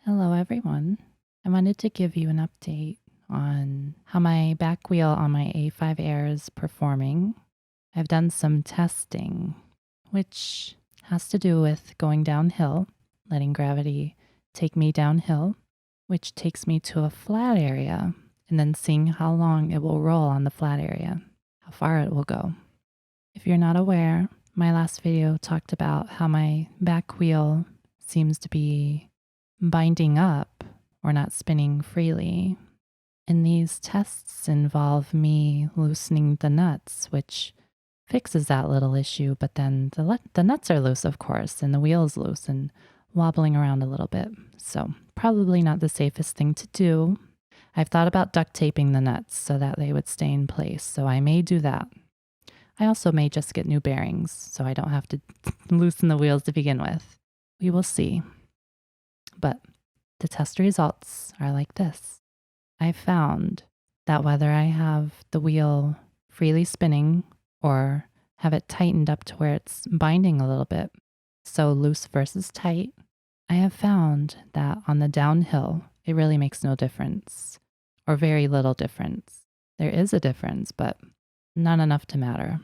Hello, everyone. I wanted to give you an update on how my back wheel on my A5 Air is performing. I've done some testing, which has to do with going downhill, letting gravity take me downhill, which takes me to a flat area, and then seeing how long it will roll on the flat area, how far it will go. If you're not aware, my last video talked about how my back wheel seems to be binding up or not spinning freely. And these tests involve me loosening the nuts, which fixes that little issue, but then the nuts are loose, of course, and the wheel is loose and wobbling around a little bit. So, probably not the safest thing to do. I've thought about duct taping the nuts so that they would stay in place, so I may do that. I also may just get new bearings so I don't have to loosen the wheels to begin with. We will see. But the test results are like this. I found that whether I have the wheel freely spinning or have it tightened up to where it's binding a little bit, so loose versus tight, I have found that on the downhill, it really makes no difference or very little difference. There is a difference, but not enough to matter.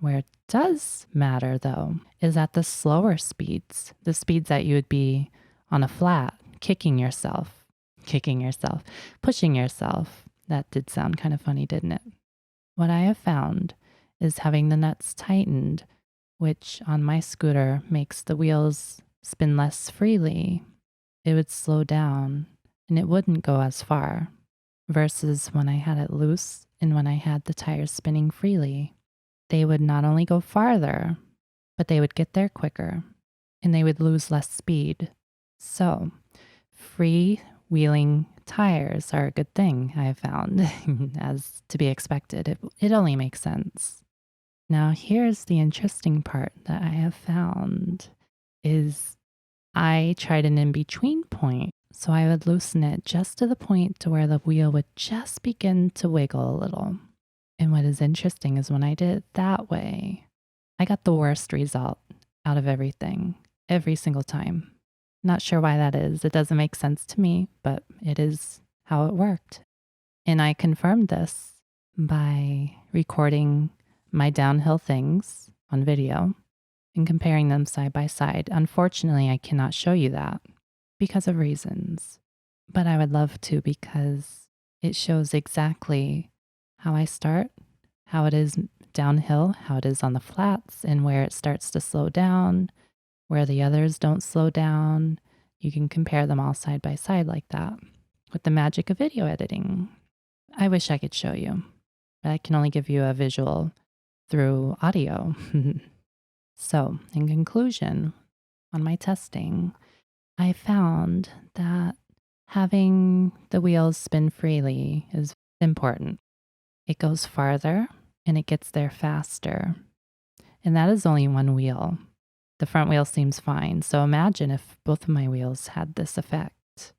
Where it does matter, though, is at the slower speeds, the speeds that you would be on a flat, kicking yourself, pushing yourself. That did sound kind of funny, didn't it? What I have found is having the nuts tightened, which on my scooter makes the wheels spin less freely, it would slow down and it wouldn't go as far versus when I had it loose and when I had the tires spinning freely. They would not only go farther, but they would get there quicker and they would lose less speed. So, free-wheeling tires are a good thing, I have found, as to be expected. It only makes sense. Now, here's the interesting part that I have found is I tried an in-between point. So I would loosen it just to the point to where the wheel would just begin to wiggle a little. And what is interesting is when I did it that way, I got the worst result out of everything, every single time. Not sure why that is. It doesn't make sense to me, but it is how it worked. And I confirmed this by recording my downhill things on video and comparing them side by side. Unfortunately, I cannot show you that because of reasons, but I would love to because it shows exactly how I start, how it is downhill, how it is on the flats, and where it starts to slow down, where the others don't slow down. You can compare them all side by side like that with the magic of video editing. I wish I could show you, but I can only give you a visual through audio. So, in conclusion, on my testing, I found that having the wheels spin freely is important. It goes farther and it gets there faster. And that is only one wheel. The front wheel seems fine. So imagine if both of my wheels had this effect.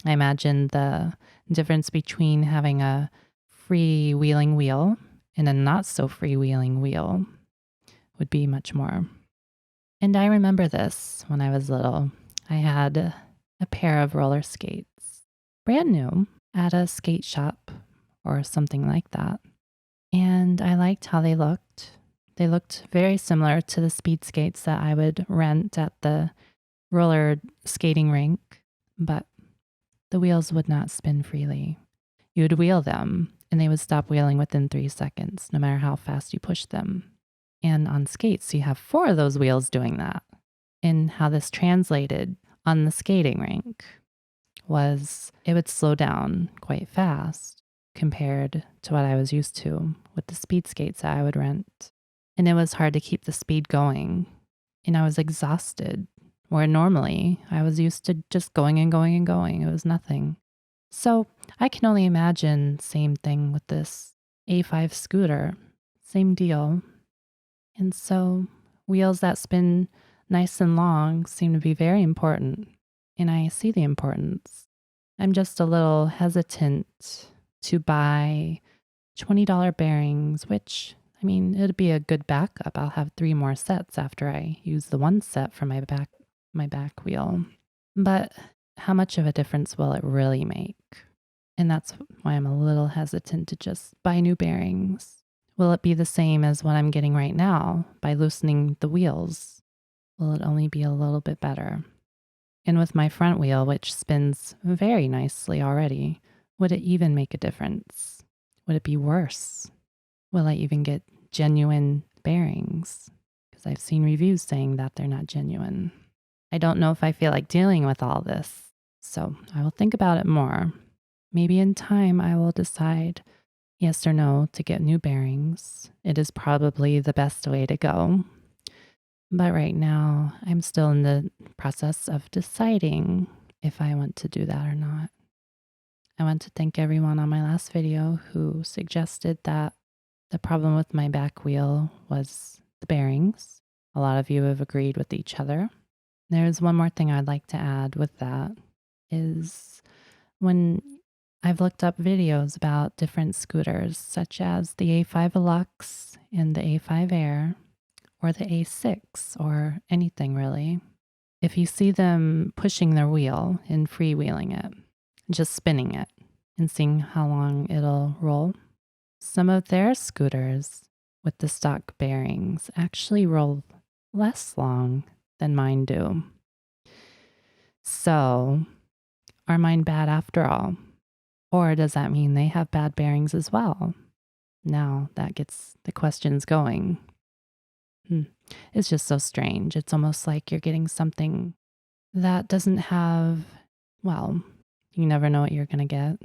I imagine the difference between having a freewheeling wheel and a not so freewheeling wheel would be much more. And I remember this when I was little. I had a pair of roller skates, brand new, at a skate shop or something like that. And I liked how they looked. They looked very similar to the speed skates that I would rent at the roller skating rink, but the wheels would not spin freely. You would wheel them, and they would stop wheeling within 3 seconds, no matter how fast you pushed them. And on skates, you have 4 of those wheels doing that. And how this translated on the skating rink was it would slow down quite fast compared to what I was used to with the speed skates that I would rent. And it was hard to keep the speed going. And I was exhausted, where normally I was used to just going and going and going. It was nothing. So I can only imagine same thing with this A5 scooter. Same deal. And so wheels that spin nice and long seem to be very important. And I see the importance. I'm just a little hesitant to buy $20 bearings, which, I mean, it'd be a good backup. I'll have 3 more sets after I use the one set for my back wheel. But how much of a difference will it really make? And that's why I'm a little hesitant to just buy new bearings. Will it be the same as what I'm getting right now by loosening the wheels? Will it only be a little bit better? And with my front wheel, which spins very nicely already, would it even make a difference? Would it be worse? Will I even get genuine bearings? Because I've seen reviews saying that they're not genuine. I don't know if I feel like dealing with all this, so I will think about it more. Maybe in time I will decide yes or no to get new bearings. It is probably the best way to go. But right now, I'm still in the process of deciding if I want to do that or not. I want to thank everyone on my last video who suggested that the problem with my back wheel was the bearings. A lot of you have agreed with each other. There's one more thing I'd like to add with that is when I've looked up videos about different scooters, such as the A5 Deluxe and the A5 Air, or the A6, or anything really. If you see them pushing their wheel and freewheeling it, just spinning it and seeing how long it'll roll, some of their scooters with the stock bearings actually roll less long than mine do. So, are mine bad after all? Or does that mean they have bad bearings as well? Now that gets the questions going. It's just so strange. It's almost like you're getting something that doesn't have, well, you never know what you're going to get.